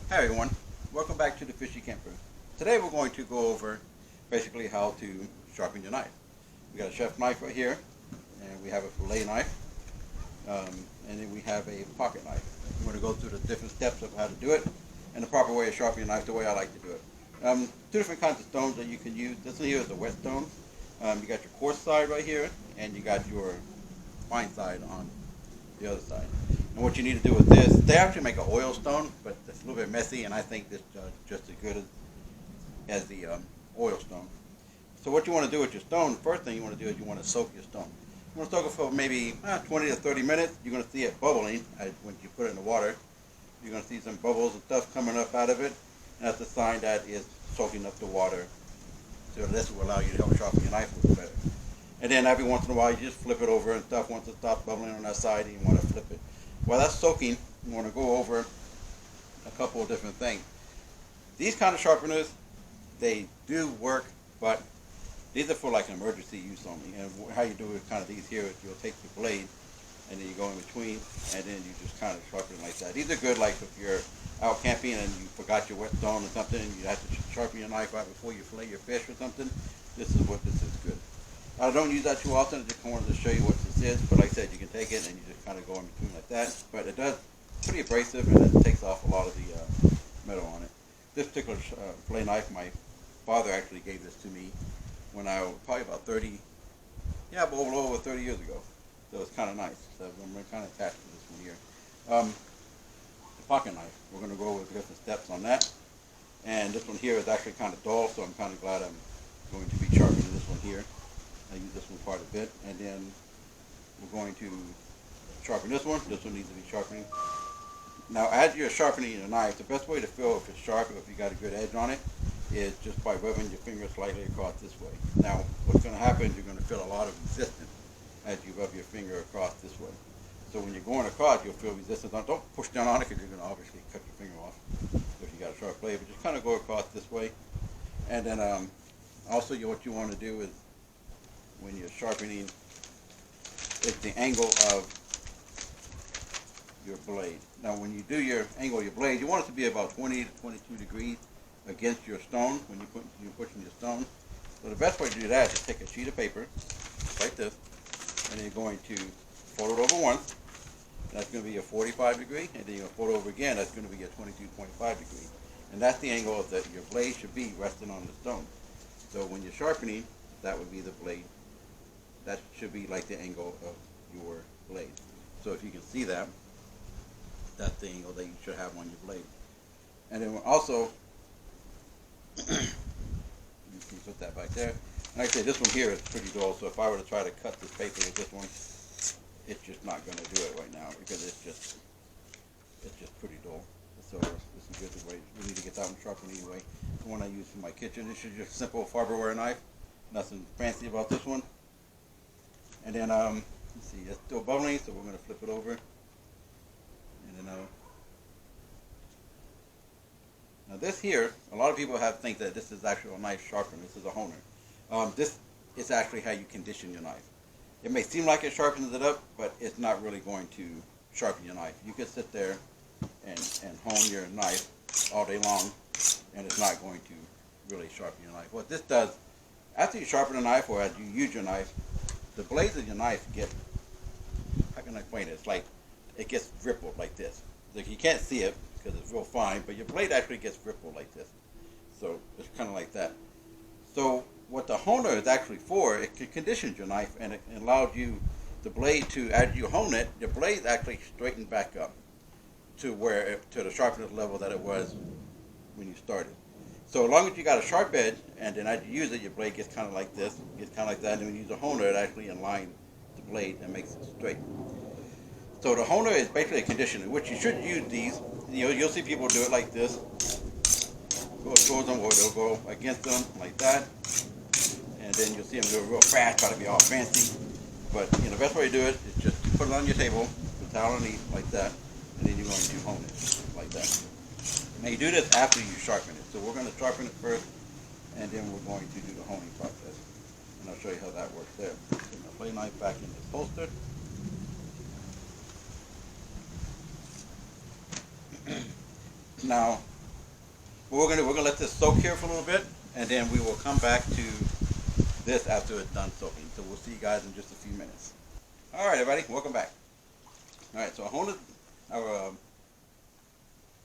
Hi everyone, welcome back to the Fishy Camper. Today we're going to go over basically how to sharpen your knife. We got a chef knife right here, and we have a fillet knife, and then we have a pocket knife. We're going to go through the different steps of how to do it and the proper way of sharpening your knife, the way I like to do it. Two different kinds of stones that you can use. This one here is a wet stone. You got your coarse side right here, and you got your fine side on the other side. And what you need to do with this, they actually make an oil stone, but it's a little bit messy, and I think this just as good as the oil stone. So what you want to do with your stone, the first thing you want to do is you want to soak your stone. You want to soak it for maybe 20 to 30 minutes. You're going to see it bubbling when you put it in the water. You're going to see some bubbles and stuff coming up out of it, and that's a sign that it's soaking up the water. So this will allow you to help sharpen your knife a little better. And then every once in a while, you just flip it over and stuff. Once it stops bubbling on that side, and you want to flip it. While that's soaking, you want to go over a couple of different things. These kind of sharpeners, they do work, but these are for like an emergency use only. And how you do it, kind of these here, is you'll take your blade, and then you go in between, and then you just kind of sharpen it like that. These are good, like if you're out camping and you forgot your wet stone or something, and you have to sharpen your knife right before you fillet your fish or something. This is what this is good. I don't use that too often. I just wanted to show you what this is. But like I said, you can take it and you just kind of go in between like that. But it does pretty abrasive, and it takes off a lot of the metal on it. This particular fillet knife, my father actually gave this to me when I was probably about 30, a little over 30 years ago. So it's kind of nice. So I'm kind of attached to this one here. The pocket knife. We're going to go over different steps on that. And this one here is actually kind of dull, so I'm kind of glad I'm going to be sharpening this one here. I use this one quite a bit, and then we're going to sharpen this one. This one needs to be sharpening. Now, as you're sharpening your knife, the best way to feel if it's sharp, or if you got a good edge on it, is just by rubbing your finger slightly across this way. Now, what's going to happen is you're going to feel a lot of resistance as you rub your finger across this way. So when you're going across, you'll feel resistance. Don't push down on it, because you're going to obviously cut your finger off if you got a sharp blade. But just kind of go across this way, and then also what you want to do is, when you're sharpening, it's the angle of your blade. Now when you do your angle of your blade, you want it to be about 20 to 22 degrees against your stone when you're pushing your stone. So the best way to do that is take a sheet of paper like this, and then you're going to fold it over once. That's going to be a 45 degree, and then you're going to fold it over again. That's going to be a 22.5 degree. And that's the angle that your blade should be resting on the stone. So when you're sharpening, that would be the blade. That should be like the angle of your blade. So if you can see that, that's the angle that you should have on your blade. And then also, you can put that back there. And like I said, this one here is pretty dull, so if I were to try to cut this paper with this one, it's just not going to do it right now, because it's just pretty dull. So this is good the way. We need to get that one sharpened anyway. The one I use for my kitchen, this is just a simple Farberware knife. Nothing fancy about this one. And then, let's see, it's still bubbling, so we're going to flip it over. And then, now this here, a lot of people think that this is actually a knife sharpener. This is a honer. This is actually how you condition your knife. It may seem like it sharpens it up, but it's not really going to sharpen your knife. You can sit there and hone your knife all day long, and it's not going to really sharpen your knife. What this does, after you sharpen a knife, or as you use your knife, the blades of your knife get, how can I explain it? It's like it gets rippled like this. Like you can't see it because it's real fine, but your blade actually gets rippled like this. So it's kind of like that. So what the honer is actually for, it conditions your knife, and it allows you, the blade to, as you hone it, your blade actually straighten back up to to the sharpness level that it was when you started. So as long as you got a sharp edge, and then as you use it, your blade gets kind of like this, gets kind of like that, and then when you use a honer, it actually aligns the blade and makes it straight. So the honer is basically a conditioner, which you should use these. You'll see people do it like this. Go towards them, or they'll go against them like that. And then you'll see them do it real fast, try to be all fancy. But the best way to do it is just put it on your table, put the towel underneath like that, and then you're going to hone it like that. Now you do this after you sharpen it. So we're going to sharpen it first, and then we're going to do the honing process. And I'll show you how that works there. Put my fillet knife back in this holster. Now, But we're gonna let this soak here for a little bit, and then we will come back to this after it's done soaking. So we'll see you guys in just a few minutes. All right, everybody, welcome back. All right, so our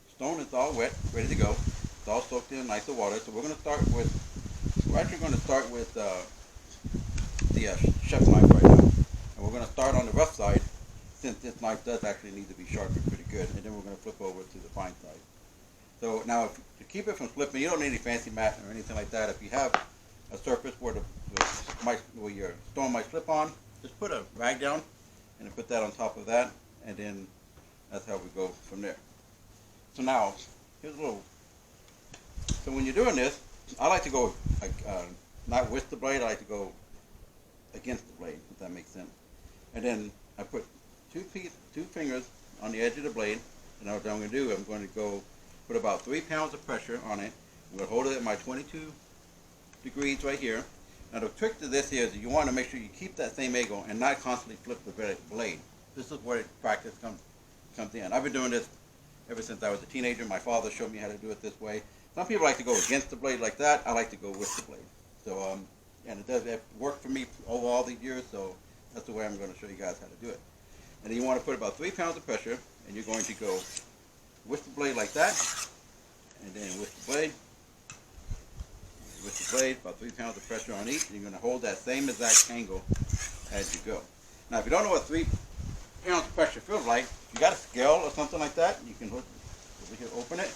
stone is all wet, ready to go. It's all soaked in nice of water. So we're actually going to start with the chef knife right now, and we're going to start on the rough side, since this knife does actually need to be sharpened pretty good, and then we're going to flip over to the fine side. So now, to keep it from slipping, you don't need any fancy mat or anything like that. If you have a surface where where your stone might slip on, just put a rag down and then put that on top of that, and then that's how we go from there. So now, here's a little. So when you're doing this, I like to go not with the blade. I like to go against the blade, if that makes sense. And then I put two fingers on the edge of the blade, and what I'm going to do, I'm going to go put about 3 pounds of pressure on it. I'm going to hold it at my 22 degrees right here. Now the trick to this is you want to make sure you keep that same angle and not constantly flip the blade. This is where practice comes in. I've been doing this ever since I was a teenager. My father showed me how to do it this way. Some people like to go against the blade like that. I like to go with the blade. So, and it worked for me over all these years, so that's the way I'm going to show you guys how to do it. And then you want to put about 3 pounds of pressure, and you're going to go with the blade like that, and then with the blade, about 3 pounds of pressure on each, and you're going to hold that same exact angle as you go. Now, if you don't know what 3 pounds of pressure feels like, if you got a scale or something like that, you can over here, open it,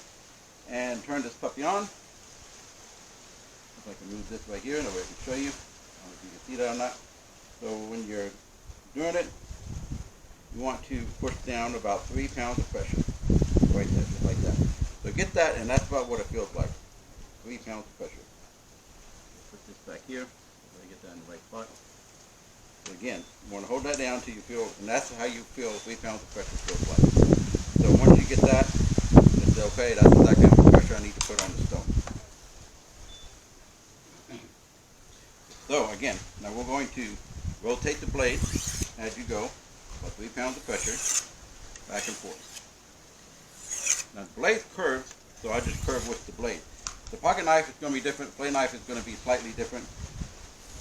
and turn this puppy on. If I can move this right here, that way I can show you. I don't know if you can see that or not. So when you're doing it, you want to push down about 3 pounds of pressure. Right there, just like that. So get that, and that's about what it feels like. 3 pounds of pressure. Put this back here, so I get that in the right spot. So again, you want to hold that down until you feel, and that's how you feel 3 pounds of pressure feels like. So once you get that, just say, okay, that's exactly how much pressure I need to put on the stone. So again, now we're going to rotate the blade as you go, about 3 pounds of pressure, back and forth. Now the blade's curved, so I just curve with the blade. The pocket knife is going to be different, the blade knife is going to be slightly different,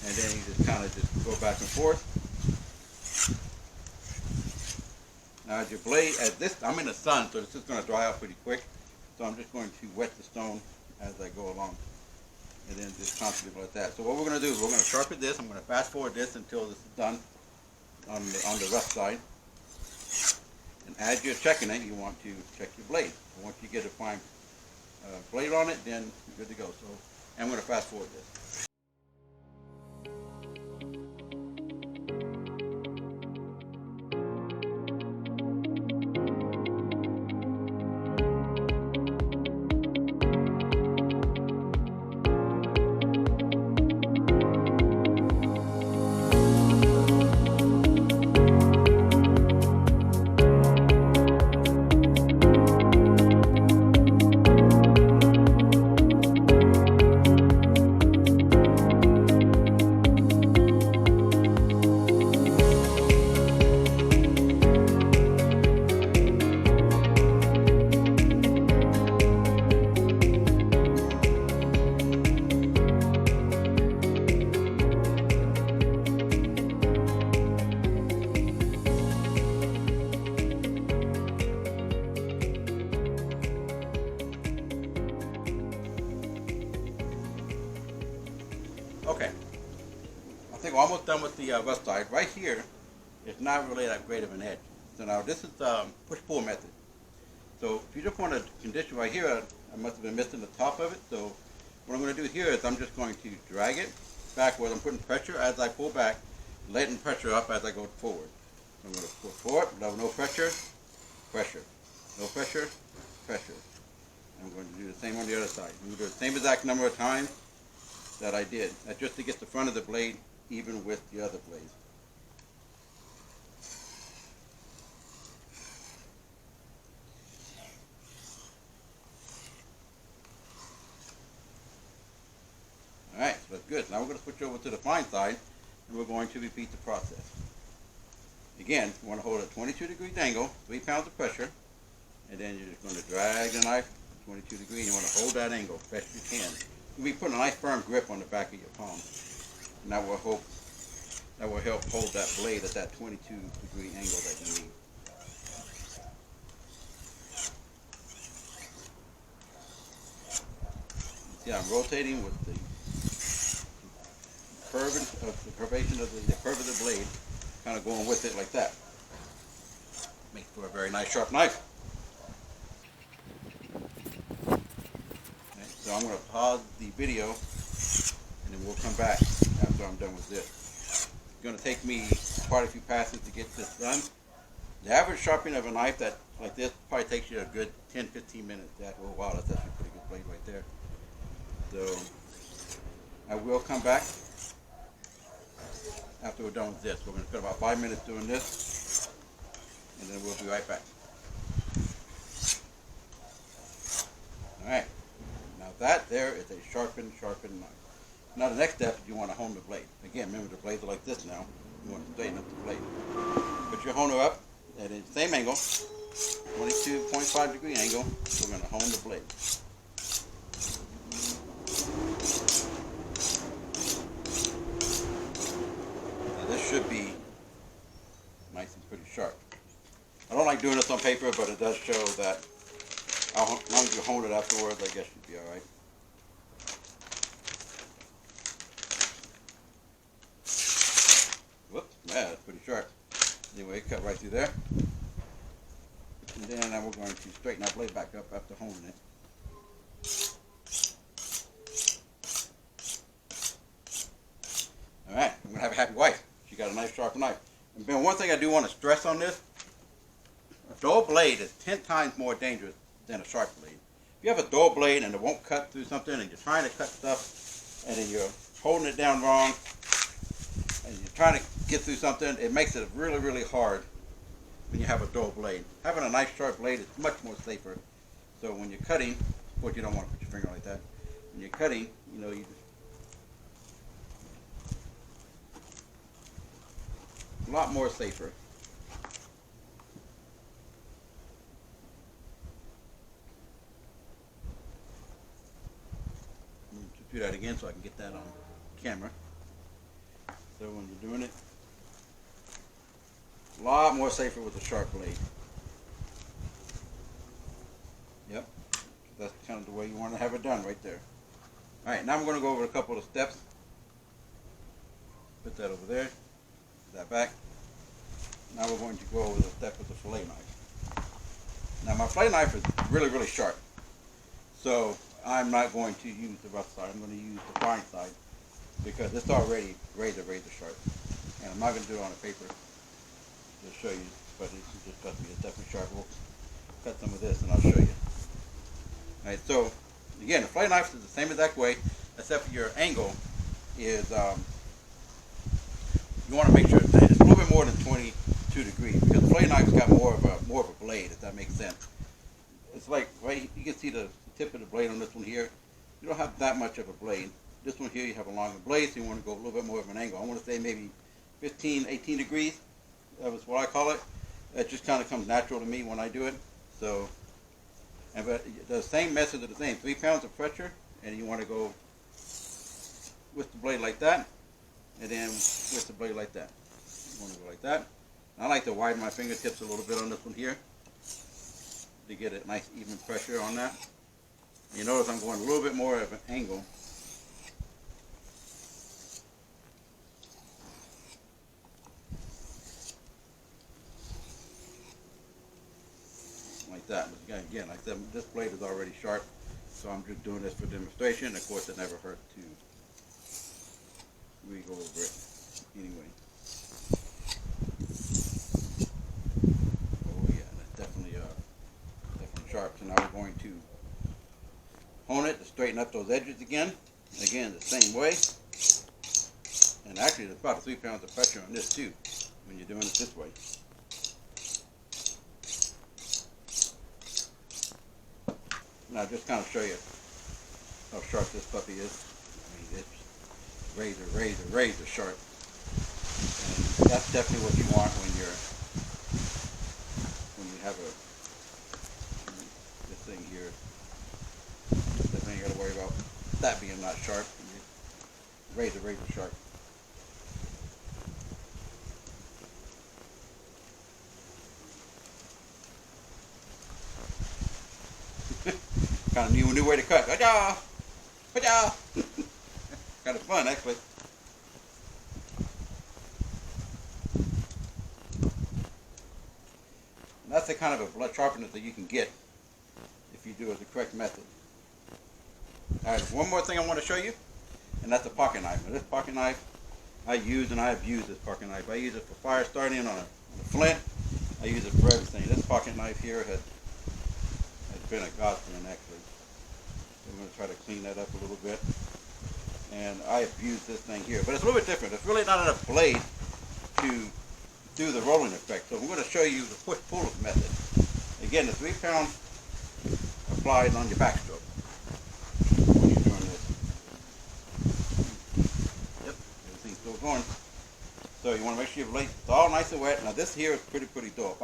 and then you just kind of go back and forth. Now as your blade, I'm in the sun, so this is going to dry out pretty quick, so I'm just going to wet the stone as I go along, and then just constantly like that. So what we're going to do is we're going to sharpen this. I'm going to fast forward this until this is done on the rough side. And as you're checking it, you want to check your blade. So once you get a fine blade on it, then you're good to go. So I'm going to fast forward this. Okay, I think we're almost done with the rough side. Right here, it's not really that great of an edge. So now this is push-pull method. So if you just want to condition right here, I must have been missing the top of it. So what I'm going to do here is I'm just going to drag it backward. I'm putting pressure as I pull back, letting pressure up as I go forward. So I'm going to pull forward, no pressure, pressure, no pressure, pressure. I'm going to do the same on the other side. I'm going to do the same exact number of times that I did. That's just to get the front of the blade even with the other blade. Alright, so that's good. Now we're going to switch over to the fine side, and we're going to repeat the process. Again, you want to hold a 22 degrees angle, 3 pounds of pressure, and then you're just going to drag the knife 22 degrees. You want to hold that angle best you can. You'll be putting a nice firm grip on the back of your palm, and that will help hold that blade at that 22-degree angle that you need. See, I'm rotating with the curvation of the curve of the blade, kind of going with it like that. Makes for a very nice sharp knife. Okay, so I'm going to pause the video, and then we'll come back after I'm done with this. It's going to take me quite a few passes to get this done. The average sharpening of a knife like this probably takes you a good 10-15 minutes. Oh wow, that's actually a pretty good blade right there. So I will come back after we're done with this. We're going to spend about 5 minutes doing this, and then we'll be right back. Alright, now that there is a sharpened knife. Now the next step is you want to hone the blade. Again, remember the blades are like this now. You want to straighten up the blade. Put your honer up at the same angle, 22.5 degree angle. We're going to hone the blade. Should be nice and pretty sharp. I don't like doing this on paper, but it does show that as long as you hone it afterwards, I guess you'll be alright. Whoops, yeah, that's pretty sharp. Anyway, cut right through there. And then we're going to straighten our blade back up after honing it. Alright, I'm going to have a happy wife. She got a nice sharp knife. And Ben, one thing I do want to stress on this, a dull blade is 10 times more dangerous than a sharp blade. If you have a dull blade and it won't cut through something, and you're trying to cut stuff and then you're holding it down wrong and you're trying to get through something, it makes it really, really hard when you have a dull blade. Having a nice sharp blade is much more safer. So when you're cutting, of course you don't want to put your finger like that. When you're cutting, you know, a lot more safer. Do that again so I can get that on camera. So when you're doing it, a lot more safer with a sharp blade. Yep, that's kind of the way you want to have it done right there. Alright, now I'm going to go over a couple of steps. Put that over there. That back. Now we're going to go over the step with the fillet knife. Now my fillet knife is really, really sharp. So I'm not going to use the rough side. I'm going to use the fine side because it's already razor sharp. And I'm not going to do it on a paper to show you, but it's just trust me, it's definitely sharp. We'll cut some of this and I'll show you. Alright, so again, the fillet knife is the same exact way, except for your angle is you want to make sure that it's a little bit more than 22 degrees because the fillet knife's got more of a blade, if that makes sense. It's like right, you can see the tip of the blade on this one here. You don't have that much of a blade. This one here you have a longer blade, so you want to go a little bit more of an angle. I want to say maybe 15, 18 degrees. That was what I call it. That just kind of comes natural to me when I do it. So, but the same method is the same. 3 pounds of pressure, and you want to go with the blade like that. And then with the blade like that. You want to go like that. I like to widen my fingertips a little bit on this one here to get a nice even pressure on that. You notice I'm going a little bit more of an angle. Like that. But again, like I said, this blade is already sharp, so I'm just doing this for demonstration. Of course, it never hurts to go over it anyway. Oh yeah, that's definitely sharp. So now we're going to hone it to straighten up those edges again. Again, the same way. And actually, there's about 3 pounds of pressure on this too when you're doing it this way. Now, just kind of show you how sharp this puppy is. I mean, it's razor sharp. And that's definitely what you want when you have this thing here. that being not sharp, razor sharp. Kind of new way to cut. Ka-ja! Ka-ja! Kind of fun, actually. And that's the kind of a blood sharpener that you can get if you do it the correct method. Alright, one more thing I want to show you, and that's a pocket knife. Now, this pocket knife I use, and I abuse this pocket knife. I use it for fire starting on a flint. I use it for everything. This pocket knife here has been a godsend, actually. So I'm going to try to clean that up a little bit. And I abuse this thing here, but it's a little bit different. It's really not enough blade to do the rolling effect. So I'm going to show you the push-pull method. Again, the 3 pound applied on your backstroke when you're doing this. Yep, everything's still going. So you want to make sure your blade is all nice and wet. Now this here is pretty dope.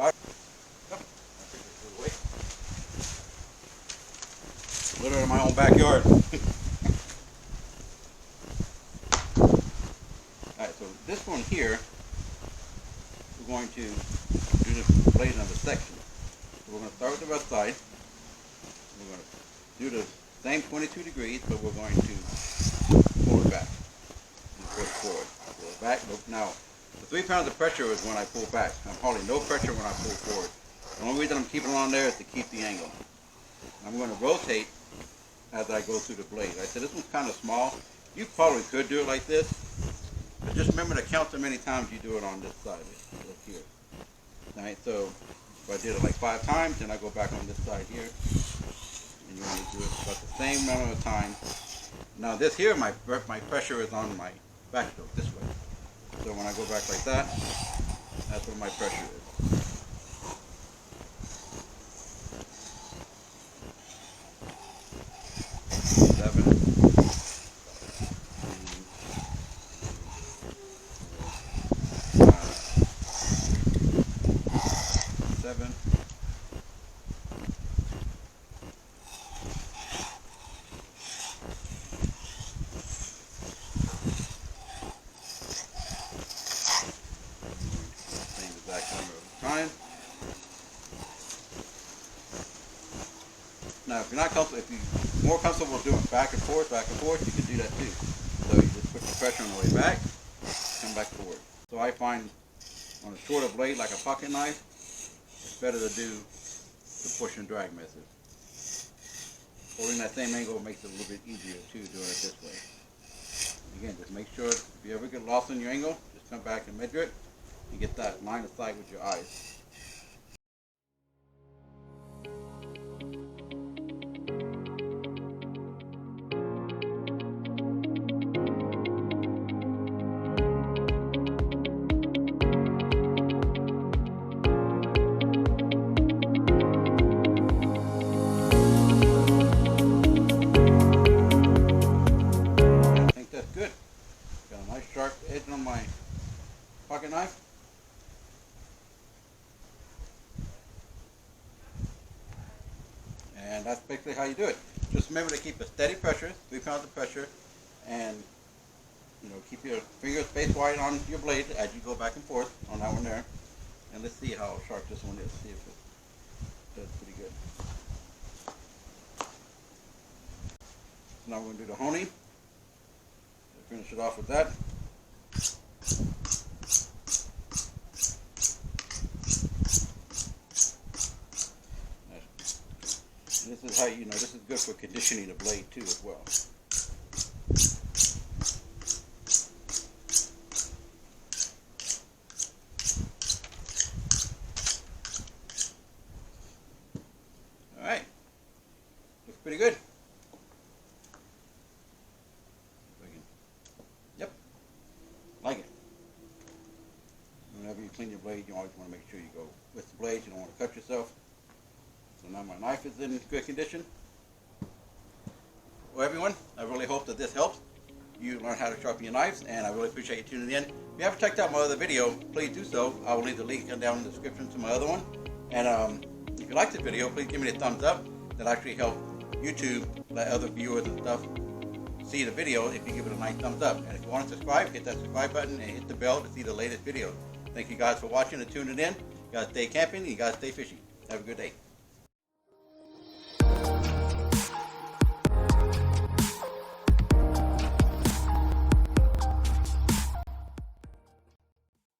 Literally in my own backyard. Alright, so this one here, we're going to do the blade on the section. So we're going to start with the left side. We're going to do the same 22 degrees, but we're going to pull it back and push forward. Pull it back. Now, the 3 pounds of pressure is when I pull back. I'm holding no pressure when I pull forward. The only reason I'm keeping it on there is to keep the angle. I'm going to rotate as I go through the blade. I said this one's kind of small. You probably could do it like this, but just remember to count how many times you do it on this side. Look here. Alright, so if I did it like 5 times, then I go back on this side here, and you want to do it about the same amount of time. Now this here, my pressure is on my backstroke this way. So when I go back like that, that's where my pressure is. Now, if you're not comfortable, if you're more comfortable doing back and forth, you can do that too. So you just put the pressure on the way back, come back forward. So I find on a shorter blade like a pocket knife, it's better to do the push and drag method. Holding that same angle makes it a little bit easier too, doing it this way. Again, just make sure if you ever get lost in your angle, just come back and measure it and get that line of sight with your eyes. On my pocket knife. And that's basically how you do it. Just remember to keep a steady pressure, 3 pounds of pressure, and keep your fingers space wide on your blade as you go back and forth on that one there. And let's see how sharp this one is. See if it does pretty good. So now we're going to do the honing. Finish it off with that. And this is how this is good for conditioning the blade too as well. All right, looks pretty good. Yep, like it. Whenever you clean your blade, you always want to make sure you go with the blade. You don't want to cut yourself. So now my knife is in good condition. Well, everyone, I really hope that this helps you learn how to sharpen your knives, and I really appreciate you tuning in. If you haven't checked out my other video, please do so. I will leave the link down in the description to my other one. And if you like this video, please give me a thumbs up. That actually helps YouTube let other viewers and stuff see the video if you give it a nice thumbs up. And if you want to subscribe, hit that subscribe button and hit the bell to see the latest videos. Thank you guys for watching and tuning in. You guys stay camping and you guys stay fishing. Have a good day.